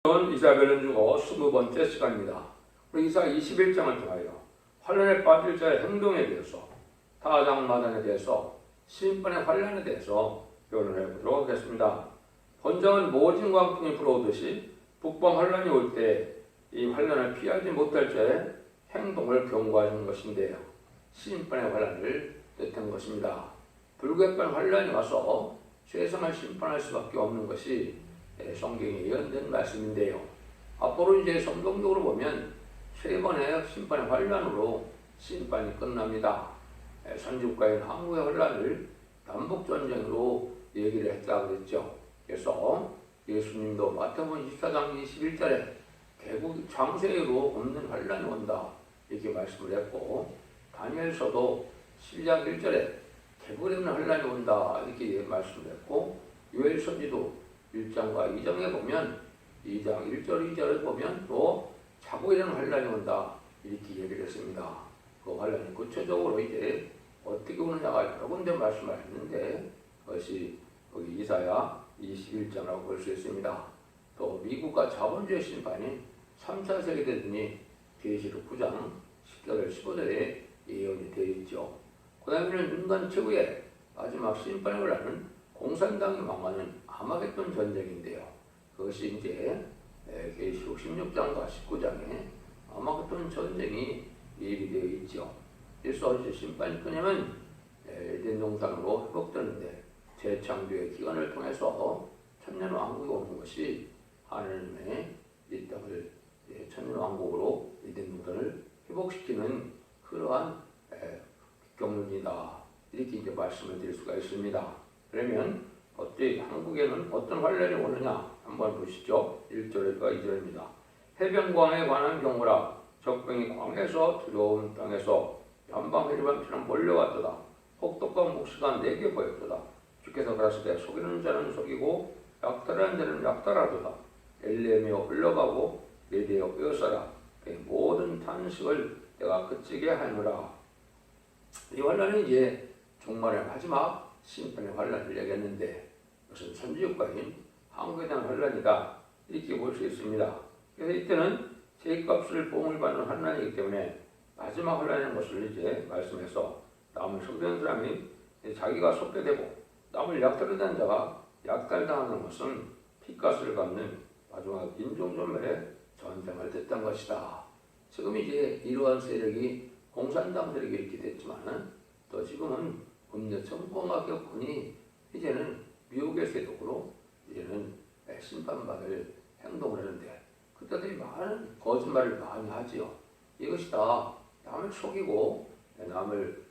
이사벨은 죽어 20번째 시간입니다. 우리 이사 21장을 통하여 환란에 빠질 자의 행동에 대해서, 타작마당에 대해서, 심판의 환란에 대해서 변론을 해보도록 하겠습니다. 본장은 모진 광풍이 불어오듯이 북방 환란이 올 때 이 환란을 피하지 못할 자의 행동을 경고하는 것인데요. 심판의 환란을 뜻한 것입니다. 불급한 환란이 와서 세상을 심판할 수밖에 없는 것이 성경에 예언된 말씀인데요. 앞으로 이제 성경적으로 보면 세 번의 심판의 환란으로 심판이 끝납니다. 선지국가인 한국의 환란을 남북전쟁으로 얘기를 했다고 그랬죠. 그래서 예수님도 마태복음 24장 21절에 개국 창세기로 없는 환란이 온다 이렇게 말씀을 했고, 다니엘서도 12장 1절에 개국이 없는 환란이 온다 이렇게 말씀을 했고, 요엘서지도 1장과 2장에 보면 2장 1절 2절을 보면 또 자고 일어나는 환란이 온다 이렇게 얘기를 했습니다. 그 환란이 구체적으로 이제 어떻게 오느냐가 여러 군데 말씀을 했는데, 그것이 거기 이사야 21장이라고 볼 수 있습니다. 또 미국과 자본주의 심판이 3차 세계대전이 계시록 9장 10절 15절에 예언이 되어 있죠. 그 다음에는 인간 최후의 마지막 심판을 하는 공산당이 망하는 아마겟돈 전쟁인데요. 그것이 이제 계시록 16장과 19장에 아마겟돈 전쟁이 예비되어 있죠. 그래서 이제 심판이 끝나면 에덴 동산으로 회복되는데, 재창조의 기간을 통해서 천년왕국이 오는 것이 하나님의 이 땅을 천년왕국으로 에덴 동산을 회복시키는 그러한 경륜이다 이렇게 이제 말씀을 드릴 수가 있습니다. 그러면 어때 한국에는 어떤 환란이 오느냐 한번 보시죠. 1절과 2절입니다. 해변광에 관한 경우라. 적병이 광에서 두려운 땅에서 연방 해리반처럼 몰려왔도다. 혹독한 묵시가 내게 보였도다. 주께서 가라사대 속이는 자는 속이고 약탈하는 자는 약탈하도다. 엘레며 흘러가고 내대어 뼈서라. 모든 탄식을 내가 그치게 하노라. 이 환란이 이제 종말의 마지막 심판의 환란을 얘기했는데, 이것은 선지국가인 한국에 대한 환란이다 이렇게 볼 수 있습니다. 그래서 이때는 죄값을 보응을 받는 환란이기 때문에 마지막 환란인 것을 이제 말씀해서, 남을 속이는 사람이 자기가 속게 되고 남을 약탈하는 자가 약탈당하는 것은 피값을 갚는 마지막 인종존멸의 전쟁을 뜻한 것이다. 지금 이제 이러한 세력이 공산당 세력이 이렇게 됐지만은, 또 지금은 음료 정권화격군이 이제는 미국의 세력으로 이제는 심판받을 행동을 하는데, 그때들이 많은 거짓말을 많이 하지요. 이것이 다 남을 속이고 남을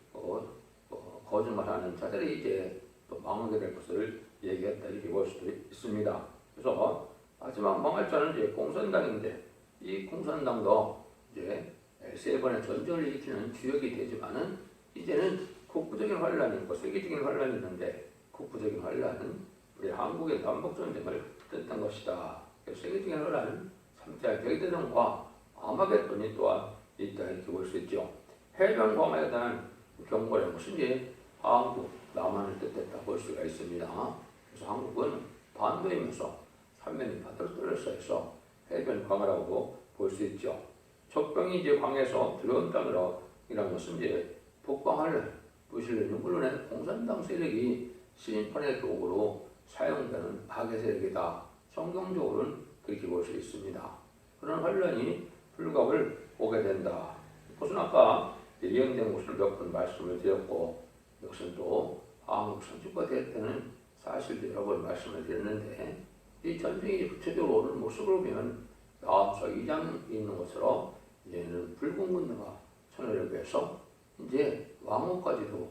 거짓말하는 자들이 이제 또 망하게 될 것을 얘기했다 이렇게 볼 수도 있습니다. 그래서 마지막 망할 자는 이제 공산당인데, 이 공산당도 이제 세 번의 전쟁을 일으키는 주역이 되지만은 이제는 국부적인 환란이 있고 세계적인 환란이 있는데, 국부적인 환란은 우리 한국의 남북전쟁을 뜻한 것이다. 세계적인 환란은 3차 세계대전과 아마겟돈이 또한 있다 이렇게 볼 수 있죠. 해변 광화에 대한 경고라는 것은 이제 한국, 남한을 뜻했다 볼 수가 있습니다. 그래서 한국은 반도이면서 삼면이 바다로 뚫려서 해서 해변 광화라고 볼 수 있죠. 적병이 이제 광에서 두려운 땅으로 이란 것은 이제 북방을 부실을 물러낸 공산당 세력이 심판의 도구로 사용되는 악의 세력이다. 성경적으로는 그렇게 볼 수 있습니다. 그런 환란이 불갑을 오게 된다. 그것은 아까 예언된 것을 몇 번 말씀을 드렸고, 이것은 또 한국 선지국가 대회 때는 사실도 여러 번 말씀을 드렸는데, 이 전쟁이 구체적으로 오는 모습을 보면 다음서 2장에 있는 것처럼 이제는 붉은 군대가 천하를 위해서 이제 왕후까지도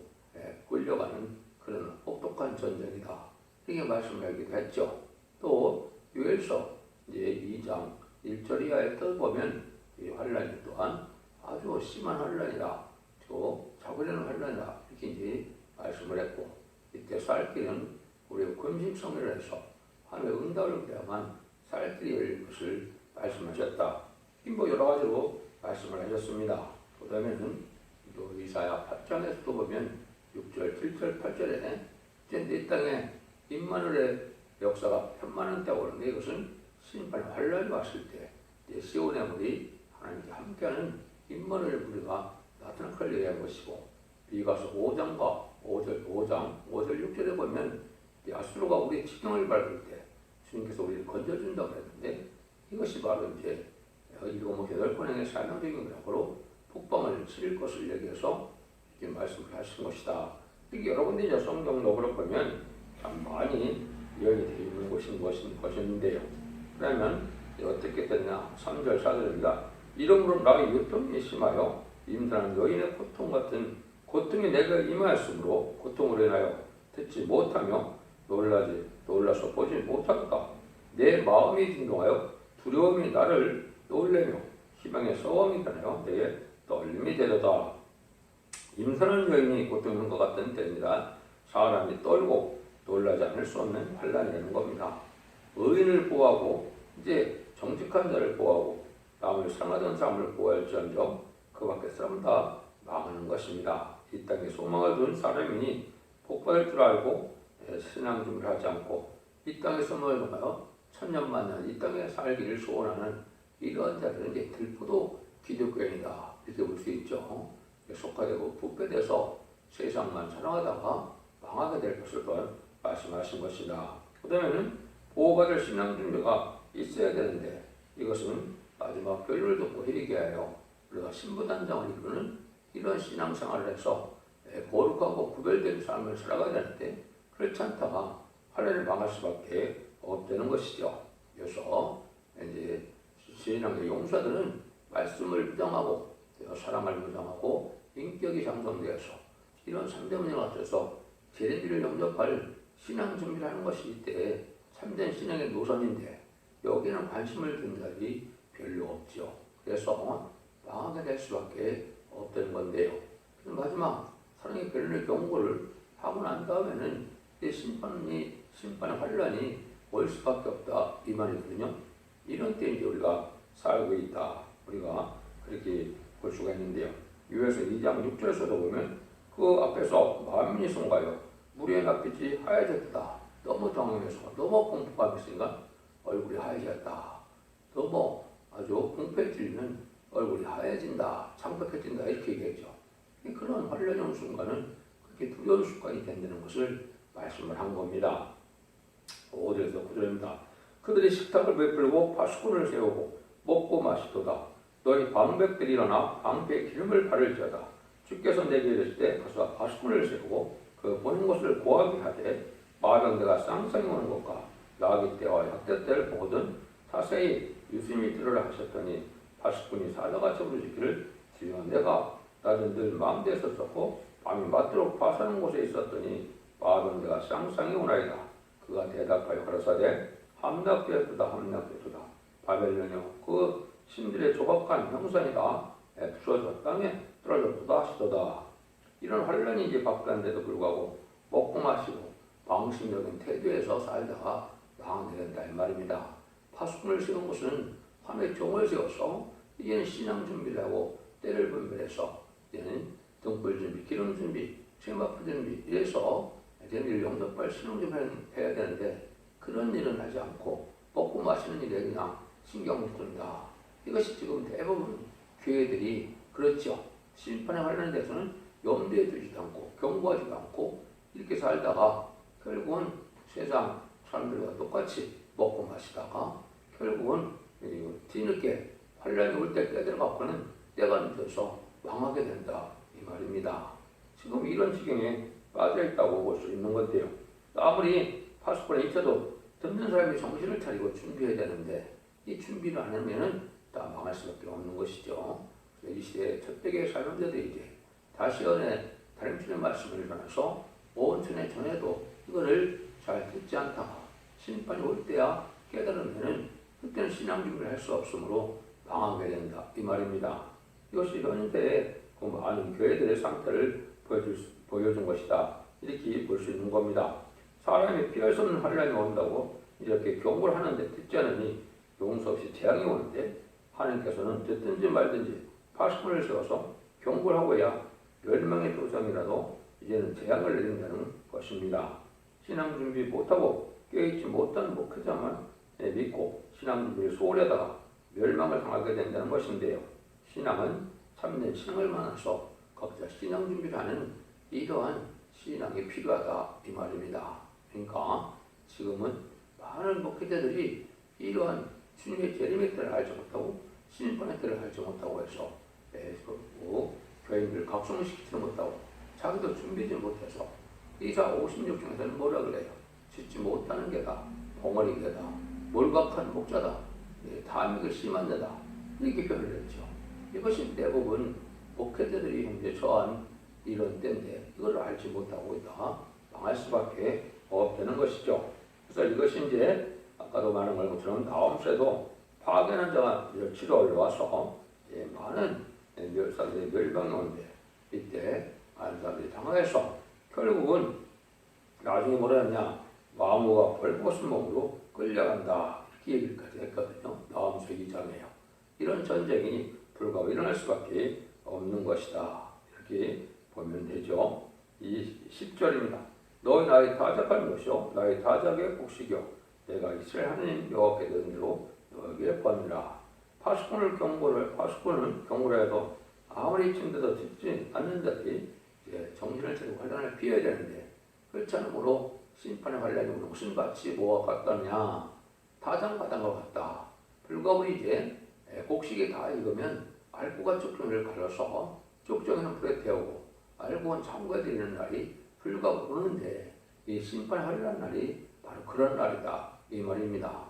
끌려가는 그런 혹독한 전쟁이다 이렇게 말씀하기도 했죠. 또 요엘서 이제 2장 1절 이하에 보면 이 환란이 또한 아주 심한 환란이다, 또 자고려는 환란이다 이렇게 이제 말씀을 했고, 이때 살 길은 우리가 금식성회를 해서 하나님의 응답을 기대한 살 길이 열릴 것을 말씀하셨다. 뭐 여러 가지로 말씀을 하셨습니다. 그 다음에는 또 이사야 8장에서도 보면 6절, 7절, 8절에 이제 내 땅에 임마누엘의 역사가 편만한 때가 오는데, 이것은 심판의 환란이 왔을 때 이제 시온의 물이 하나님께 함께하는 임마누엘 우리가 나타난 걸 얘기한 것이고, 미가서 5장과 5장 5절 6절에 보면 아수르가 우리의 지경을 밟을 때 주님께서 우리를 건져준다고 했는데, 이것이 바로 이제 일곱 여덟 번의 사명적인 거로 폭방을 치를 것을 얘기해서 이렇게 말씀을 하신 것이다. 이게 여러 군데 이제 성경 녹으로 보면 참 많이 이야기 되어 있는 것인데요. 그러면 어떻게 됐냐? 3절 4절입니다. 이러므로 나의 요통이 심하여 임산한 여인의 고통 같은 고통이 내가 임하였으므로 고통으로 인하여 듣지 못하며 놀라서 보지 못하겠다. 내 마음이 진동하여 두려움이 나를 놀래며 희망의 소원이 변하여 내게 떨림이 되려다. 임산한 여인이 고통하는 것 같은 때입니다. 사람이 떨고 놀라지 않을 수 없는 환란이라는 겁니다. 의인을 보호하고 이제 정직한 자를 보호하고 남을 상하던 사람을 보호할지언정 그 밖의 사람 다 망하는 것입니다. 이 땅에 소망을 둔 사람이니 복받을 줄 알고 신앙 준비를 하지 않고 이 땅에 소망을 놓아요 천년만년 이 땅에 살기를 소원하는 이러한 자들은 이제 들포도 기독교인이다 이렇게 볼 수 있죠. 속화되고 부패돼서 세상만 사랑하다가 망하게 될 것을 또한 말씀하신 것이다. 그 다음에는 보호받을 신앙 준비가 있어야 되는데 이것은 마지막 결론을 듣고 회개하여 우리가 신부단장을 이루는 이런 신앙생활을 해서 거룩하고 구별된 삶을 살아가야 되는데 그렇지 않다가 환란을 망할 수밖에 없다는 것이죠. 그래서 이제 신앙의 용사들은 말씀을 부정하고 사랑을 부정하고 인격이 장성되어서 이런 상대문에 맞춰서 재림을 영접할 신앙 준비를 하는 것이 이때 참된 신앙의 노선인데 여기는 관심을 둔 자들이 별로 없죠. 그래서 망하게 될 수밖에 없다는 건데요. 마지막 사랑의 결론의 경고를 하고 난 다음에는 심판의 환란이 올 수밖에 없다 이 말이거든요. 이런 때 이제 우리가 살고 있다 우리가 그렇게 볼 수가 있는데요. 유에서 2장 6절에서도 보면 그 앞에서 만민이 송가요 무리의 낯빛이 하얘졌다. 너무 당황해서 너무 공포감 있으니까 얼굴이 하얘졌다. 너무 아주 공포에 찔리면 얼굴이 하얘진다 창백해진다 이렇게 얘기했죠. 그런 환란이 오는 순간은 그렇게 두려운 습관이 된다는 것을 말씀을 한 겁니다. 5절에서 9절입니다. 그들이 식탁을 베풀고 파수꾼을 세우고 먹고 마시도다. 너희 방백들이 일어나 방패에 기름을 바를지어다. 주께서 내게 이르실 때 가서 파수꾼을 세우고 그 보는 것을 고하게 하되 마병대가 쌍쌍이 오는 것과 나귀 떼와 약대 때를 보거든 자세히 유심히 들으라 하셨더니 파수꾼이 사자같이 부르시기를 주여 내가 낮은 늘 마음대에 있었고 밤이 맞도록 파사는 곳에 있었더니 마병대가 쌍쌍이 오나이다. 그가 대답하여 가라사대 함락되었도다 함락되었도다. 바벨론이여 그 신들의 조각한 형상이다. 부서져 땅에 떨어졌도다 하시도다. 이런 환란이 이제 박단데도 불구하고 먹고 마시고 방심적인 태도에서 살다가 망하게 된다 이 말입니다. 파수꾼을 세운 것은 밤에 종을 세워서 이제는 신앙 준비를 하고 때를 분별해서 이제는 등불 준비, 기름 준비, 세마포 준비 이래서 이제는 영접할 신앙 준비를 해야 되는데 그런 일은 하지 않고 먹고 마시는 일에 그냥 신경 못 쓴다. 이것이 지금 대부분 교회들이 그렇죠. 심판에 관련된 데서는 염두에 두지도 않고 경고하지도 않고 이렇게 살다가 결국은 세상 사람들과 똑같이 먹고 마시다가 결국은 뒤늦게 환란이 올 때 깨달아갖고는 때가 늦어서 망하게 된다 이 말입니다. 지금 이런 지경에 빠져있다고 볼 수 있는 건데요. 아무리 파수꾼에 있어도 듣는 사람이 정신을 차리고 준비해야 되는데 이 준비를 안 하면은 다 망할 수밖에 없는 것이죠. 이 시대의 첫대기의 사명자들이 이제 다시 연애 다림치는 말씀을 전해서 온천에 전해도 이거를 잘 듣지 않다가 심판이 올 때야 깨달으면은 그때는 신앙 준비를 할 수 없으므로 망하게 된다 이 말입니다. 이것이 현대의 그 많은 교회들의 상태를 보여준 것이다 이렇게 볼 수 있는 겁니다. 사람이 피할 수 없는 환란이 온다고 이렇게 경고를 하는데 듣지 않으니 용서 없이 재앙이 오는데 하나님께서는 듣든지 말든지 파수꾼을 세워서 경고를 하고야 멸망의 도성이라도 이제는 재앙을 내린다는 것입니다. 신앙 준비 못하고 깨어있지 못한 목회자만 믿고 신앙 준비를 소홀하다가 멸망을 당하게 된다는 것인데요. 신앙은 참된 신앙을 만나서 각자 신앙 준비를 하는 이러한 신앙이 필요하다 이 말입니다. 그러니까 지금은 많은 목회자들이 이러한 주님의 재림의 때를 알지 못하고 신인권의 때를 알지 못하고 해서 교인들을 각성시키지 못하고 자기도 준비지 못해서 이사 56중에서는 뭐라 그래요? 짓지 못하는 게다, 벙어리 게다, 몰각한 목자다, 탐욕이 심한 데다 이렇게 표현을 했죠. 이것이 대부분 목회자들이 현재 처한 이런 때인데 이걸 알지 못하고 있다 망할 수밖에 없다는 것이죠. 그래서 이것이 이제 아까도 말한 것처럼 다음 주에도 파괴하는 자가 치러 올라와서 많은 사람들이 멸망이 오는데 이때 많은 사람들이 당황해서 결국은 나중에 뭐라 했냐 왕후가 벌겋은 몸으로 끌려간다 이렇게 얘기까지 했거든요. 다음 주 2장에요. 이런 전쟁이 불가고 일어날 수밖에 없는 것이다 이렇게 보면 되죠. 이 10절입니다. 너희 나의 타작할 것이요 나의 타작의 곡식이요 내가 이스라엘 하나님 여호와께 든 대로 너에게 번이라. 파수꾼은 경고를 해도 아무리 침대도 듣지 않는 자들이 정신을 차리고 환란을 피해야 되는데 그렇지 않으므로 심판의 환란이 무슨 밭이 뭐가 같다냐 타작받은 것 같다. 불과 우리 이제 곡식이 다 익으면 알고가 쪽종이를 갈아서 쪽종이는 불에 태우고 알고는 창고에 드리는 날이 불과 오르는데 이 심판 환란 날이 바로 그런 날이다 이 말입니다.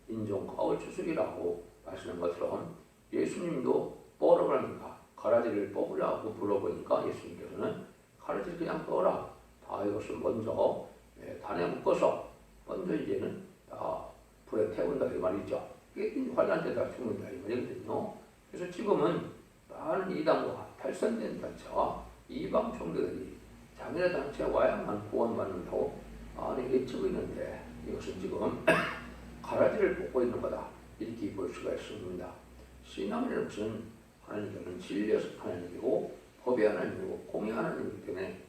인종 가을 추석이라고 하시는 것처럼 예수님도 뻐러 그러니까 가라지를 뽑으라고 물어보니까 예수님께서는 가라지를 그냥 떠라. 다 이것을 먼저 단에 묶어서 먼저 이제는 다 불에 태운다 이 말이죠. 이게 환란 때 다 죽는다 이 말이거든요. 그래서 지금은 많은 이단과 탈선된 단체와 이방 종교들이 자기네 단체에 와야만 구원받는다고 많이 외치고 있는데 이것은 지금 가라지를 뽑고 있는 거다 이렇게 볼 수가 있습니다. 신앙이라는 것은 하나님께는 진리의 하나님이고 법의 하나님이고 공의 하나님이기 때문에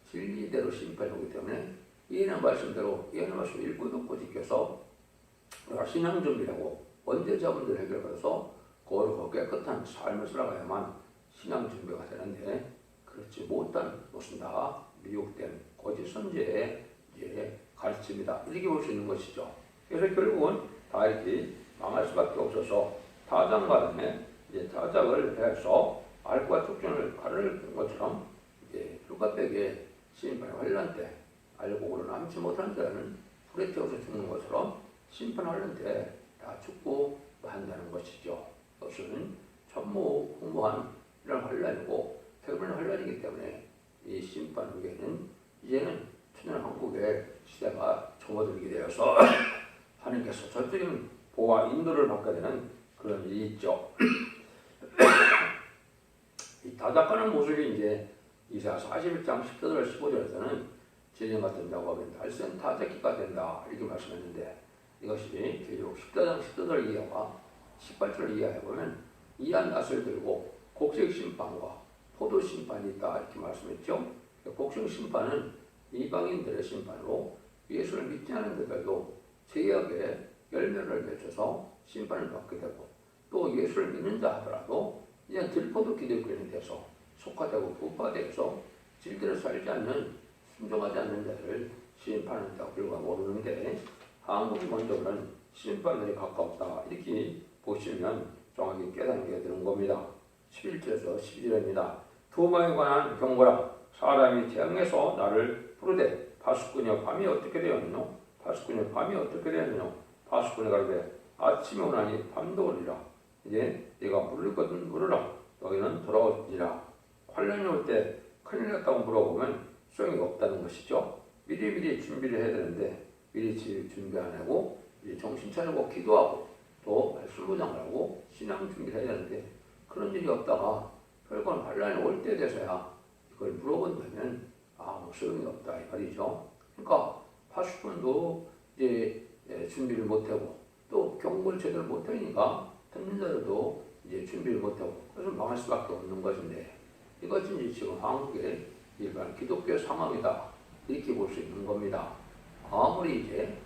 진리대로 심판이 오기 때문에 예언의 말씀대로 예언의 말씀 읽고 듣고 지켜서 우리가 신앙 준비하고 원죄자분들 해결받아서 거룩하고 깨끗한 삶을 살아가야만 신앙 준비가 되는데 그렇지 못한 것은 다 미혹된 거짓 선지의 가르침이다 이렇게 볼 수 있는 것이죠. 그래서 결국은 다 이렇게 망할 수밖에 없어서 타작마당에 타작을 해서 알과 촉전을 가르는 것처럼 불가백에 심판의 환란 때 알곡으로 남지 못한 자는 불에 태워서 죽는 것처럼 심판 환란 때 다 죽고 만다는 것이죠. 그것은 전무후무한 이런 환란이고 결국은 환란이기 때문에 이 심판 후에는 이제는 천년 한국의 시대가 접어들게 되어서 하나님께서 전적인 보호와 인도를 받게 되는 그런 일이 있죠. 이 타작하는 모습이 이제 이사야 41장 10절과 15절에서는 재정 같은 작업은 달센 타작기가 된다 이렇게 말씀했는데 이것이 계속 14장 14절 이하와 18절 이하에 보면 이한 낫을 들고 곡식 심판과 포도 심판이 있다 이렇게 말씀했죠. 곡식 심판은 이방인들의 심판으로 예수를 믿지 않은 그들도 죄악의 열매를 맺혀서 심판을 받게 되고 또 예수를 믿는 자 하더라도 이제 들포도 기독교인이 돼서 속화되고 부파되어서 질대로 살지 않는 순종하지 않는 자를 심판하는 자가 불과 모르는데 한국이 먼저는 심판에 가까웠다 이렇게 보시면 정확히 깨닫게 되는 겁니다. 11절에서 12절입니다. 두마에 관한 경고라. 사람이 태양에서 나를 부르되 파수꾼이여 밤이 어떻게 되었느냐 파수꾼이여 밤이 어떻게 되었느냐 파수꾼이 가로되 아침이 오나니 밤도 오리라. 이제 네가 물거든 물으라. 너희는 돌아오리라. 환란이 올 때 큰일 났다고 물어보면 소용이 없다는 것이죠. 미리미리 준비를 해야 되는데 미리 준비 안 하고 정신 차리고 기도하고 또 술부장을 하고 신앙 준비를 해야 되는데 그런 일이 없다가 결국은 환란이 올 때 돼서야 이걸 물어본다면 아무 소용이 없다 이 말이죠. 그러니까 파수꾼도 이제 준비를 못하고 또 경고를 제대로 못하니까 듣는 자들도 이제 준비를 못하고 그래서 망할 수밖에 없는 것인데 이것이 이제 지금 한국의 일반 기독교 상황이다 이렇게 볼 수 있는 겁니다. 아무리 이제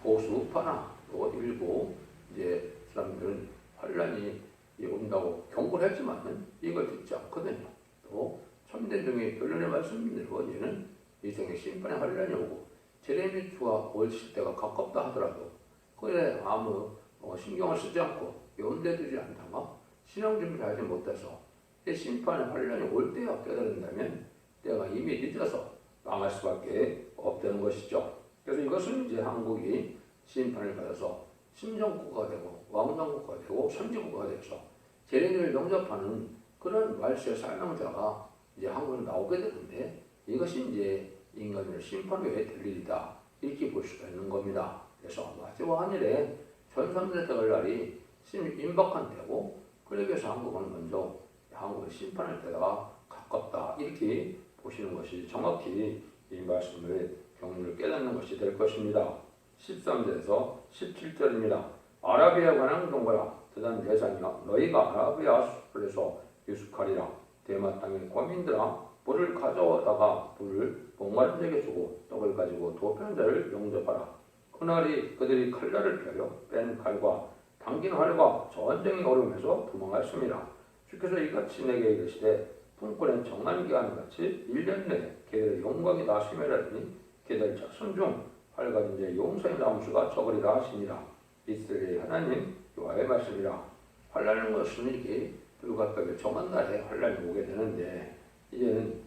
보수 우파나 또 일부 이제 사람들은 환란이 온다고 경고를 했지만은 이걸 듣지 않거든요. 또 참된 종이 결론의 말씀대로 이제는 이생의 심판의 환란이 오고 제레미 주가 오실 때가 가깝다 하더라도 그에 아무 신경을 쓰지 않고 염두에 않다가 신앙 준비를 하지 못해서 이 심판의 환란이 올 때야 깨달은다면 때가 이미 늦어서 망할 수밖에 없다는 것이죠. 그래서 이것은 이제 한국이 심판을 받아서 신정국가가 되고 왕정국가가 되고 선지국가가 돼서 재래인을 영접하는 그런 말세의 사명자가 이제 한국에 나오게 되는데 이것이 이제 인간을 심판 외에 될 일이다 이렇게 볼 수가 있는 겁니다. 그래서 마지막 한일에 전선들의 때갈 날이 임박한 때고 그러기 위해서 한국은 먼저 한국의 심판할 때가 가깝다 이렇게 보시는 것이 정확히 이 말씀을 경륜을 깨닫는 것이 될 것입니다. 13절에서 17절입니다. 아라비아 관한 동거라 대단 대산이나 너희가 아라비아 숲에서 유숙하리라. 대마 땅의 거민들아 불을 가져다가 불을 목마른 자에게 주고 떡을 가지고 도피한 자를 용접하라. 그날이 그들이 칼날을 펴려 뺀 칼과 당긴 활과 전쟁이 오름에서 도망하였습니다. 주께서 이같이 내게 이르시되 품꾼의 정한 기한 같이 1년 내에 그들의 영광이 다 심해라더니 그들 자손 중 활가진 자의 용서의 나무수가 적으리라 하시니라. 이스라엘의 하나님 여호와의 말씀이라. 환난하는 것은 이렇게 불가피하게 정한 날에 환난이 오게 되는데 이제는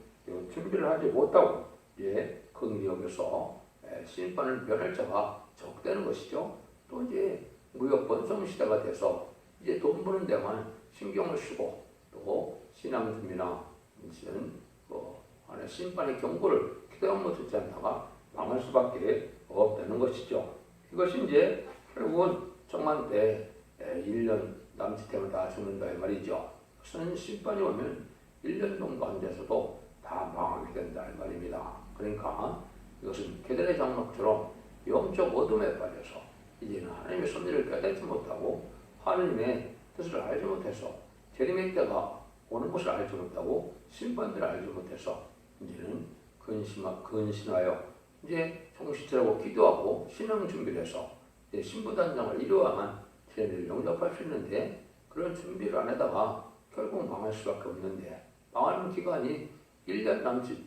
준비를 하지 못하고 큰 기업에서 심판을 면할 자가 적되는 것이죠. 또 이제 무역 번성 시대가 돼서 이제 돈 버는 데만 신경을 쓰고 또 신앙 준비나 이제는 안에 심판의 경고를 기대하면 듣지 않다가 망할 수밖에 없다는 것이죠. 이것이 이제 결국은 정한 때 1년 남짓되면 다 죽는다 이 말이죠. 그것은 심판이 오면 1년 정도 안 돼서도 다 망하게 된다 이 말입니다. 그러니까 이것은 게달의 장막처럼 영적 어둠에 빠져서 이제는 하나님의 섭리를 깨닫지 못하고 하나님의 뜻을 알지 못해서 재림의 때가 오는 것을 알지 못하고 심판들을 알지 못해서 이제는 근신하여 이제 정신차리고 기도하고 신앙 준비를 해서 이제 신부단장을 이루어야만 재림을 영접할 수 있는데 그런 준비를 안 하다가 결국 망할 수밖에 없는데 망하는 기간이 1년 남짓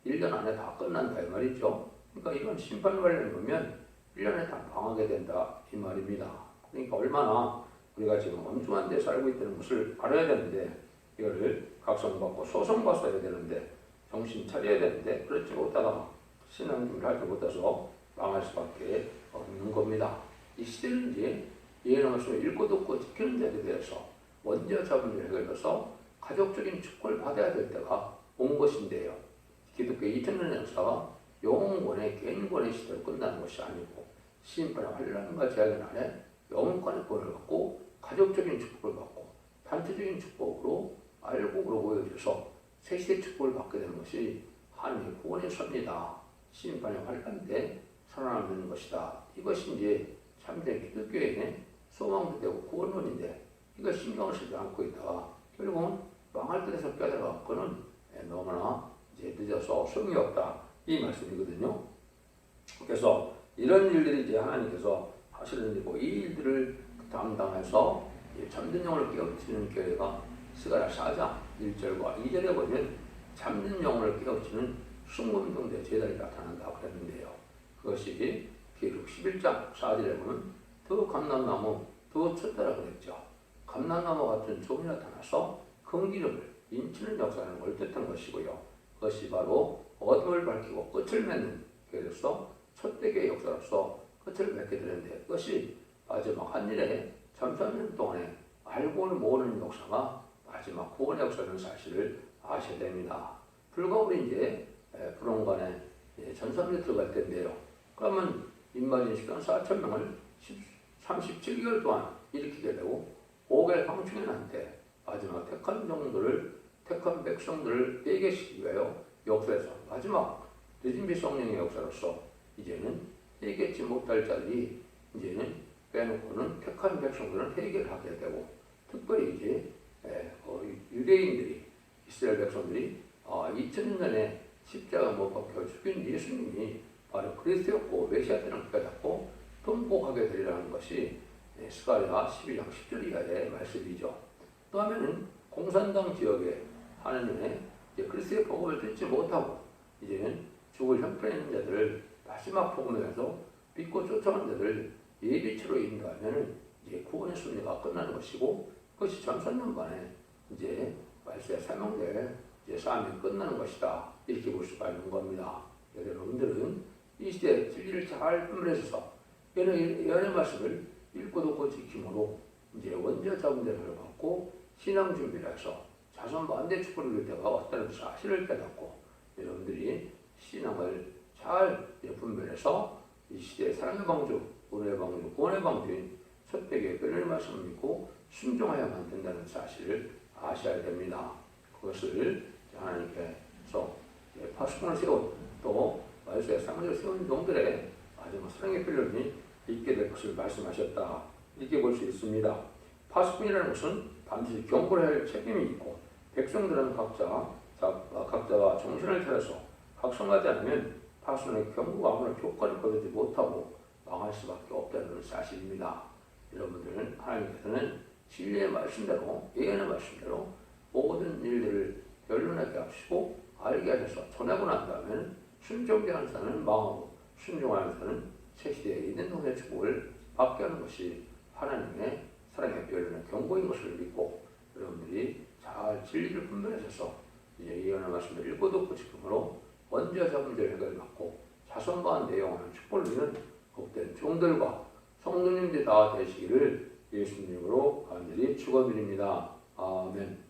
1년 안에 다 끝난다 이 말이죠. 그러니까 이런 심판 관련 보면 1년에 다 망하게 된다 이 말입니다. 그러니까 얼마나 우리가 지금 엄중한 데 살고 있다는 것을 알아야 되는데 이거를 각성받고 소송받아야 되는데 정신 차려야 되는데 그렇지 못하다가 신앙 준비를 하지 못해서 망할 수밖에 없는 겁니다. 이 시대는 이제 예언의 말씀을 읽고 듣고 지키는 자에 대해서 원죄 자분을 해결해서 가족적인 축복을 받아야 될 때가 온 것인데요. 기독교 2000년 역사가 영혼권의 개인권의 시대로 끝나는 것이 아니고 심판의 환란과 재앙의 날에 영혼권의 권을 갖고 가족적인 축복을 받고 단체적인 축복으로 알곡으로 모여져서 새시대 축복을 받게 되는 것이 하나님의 구원의 섭리다. 심판의 환란 때 살아남는 것이다. 이것이 이제 참된 기독교인의 소망도 되고 구원론인데 이거 신경을 쓰지 않고 있다가 결국은 망할 때에서 깨달아갖고는 너무나 이제 늦어서 소용이 없다. 이 말씀이거든요. 그래서 이런 일들이 이제 하나님께서 하시는 일이고 이 일들을 담당해서 참된 영혼을 깨우치는 교회가 스가랴 4장 1절과 2절에 보면 참된 영혼을 깨우치는 순금동대 제단이 나타난다 그랬는데요. 그것이 기록 11장 4절에 보면 더 감람나무 더 쳤다라 그랬죠. 감람나무 같은 종이 나타나서 금기름을 인치는 역사는 걸 뜻한 것이고요. 그것이 바로 어둠을 밝히고 끝을 맺는 교회로서 첫대기의 역사로서 끝을 맺게 되는데 그것이 마지막 한일에 1300년 동안에 알고를 모으는 역사가 마지막 구원의 역사라는 사실을 아셔야 됩니다. 불과 우리 이제 불원관에 전선에 들어갈 텐데요. 그러면 인마진 시간 4,000명을 37개월 동안 일으키게 되고 5개월 황충년한테 마지막 택한 백성들을 회개시키기 위하여 역사에서 마지막 늦은비 성령의 역사로서 이제는 회개치 못할 자들이 이제는 빼놓고는 택한 백성들은 회개를 하게 되고 특별히 이제 유대인들이 이스라엘 백성들이 2000년 전에 십자가 못 박혀 죽인 예수님이 바로 그리스도였고 메시아 때는 깨닫고 통곡하게 되리라는 것이 스가랴 12장 10절 이하의 말씀이죠. 또 하면은 공산당 지역에 하나님의 그리스도의 복음을 듣지 못하고 이제는 죽을 형편에 있는 자들을 마지막 복음에서 믿고 쫓아오는 자들을 예비치로 인도하면은 이제 구원의 섭리가 끝나는 것이고 그것이 전천년 만에 이제 말세에 사명될 이제 싸움이 끝나는 것이다. 이렇게 볼 수가 있는 겁니다. 여러분들은 이 시대의 진리를 잘 분별해서 예언의 말씀을 읽고 듣고 지킴으로 이제 원죄 자문대를 받고 신앙 준비를 해서 자손 반대 축복을 누릴 때가 왔다는 사실을 깨닫고 여러분들이 신앙을 잘 분별해서 이 시대의 사랑의 방주, 은혜의 방주, 구원의 방주인 첫백의 은혜의 말씀을 믿고 순종하여만 된다는 사실을 아셔야 됩니다. 그것을 하나님께서 파수꾼을 세운 또 말세의 상을 세운 종들의 마지막 사랑의 필요를 있게 될 것을 말씀하셨다. 이렇게 볼 수 있습니다. 파수꾼이라는 것은 반드시 경고를 할 책임이 있고 백성들은 각자가 정신을 차려서 각성하지 않으면 파수꾼의 경고가 아무런 효과를 거두지 못하고 망할 수밖에 없다는 사실입니다. 여러분들은 하나님께서는 진리의 말씀대로 예언의 말씀대로 모든 일들을 결론하게 하시고 알게 하셔서 전하고 난 다음에는 순종하는 자는 망하고 순종하는 자는 새 시대에 있는 동네 축복을 받게 하는 것이 하나님의 사랑의 변론의 경고인 것을 믿고 여러분들이 잘 진리를 분별하셔서 이제 예언의 말씀을 읽고 듣고 지금으로 원죄 자문제 해결을 받고 자손 가운데 영원한 축복을 누리는 복된 종들과 성도님들 다 되시기를 예수님으로 간절히 축원드립니다. 아멘.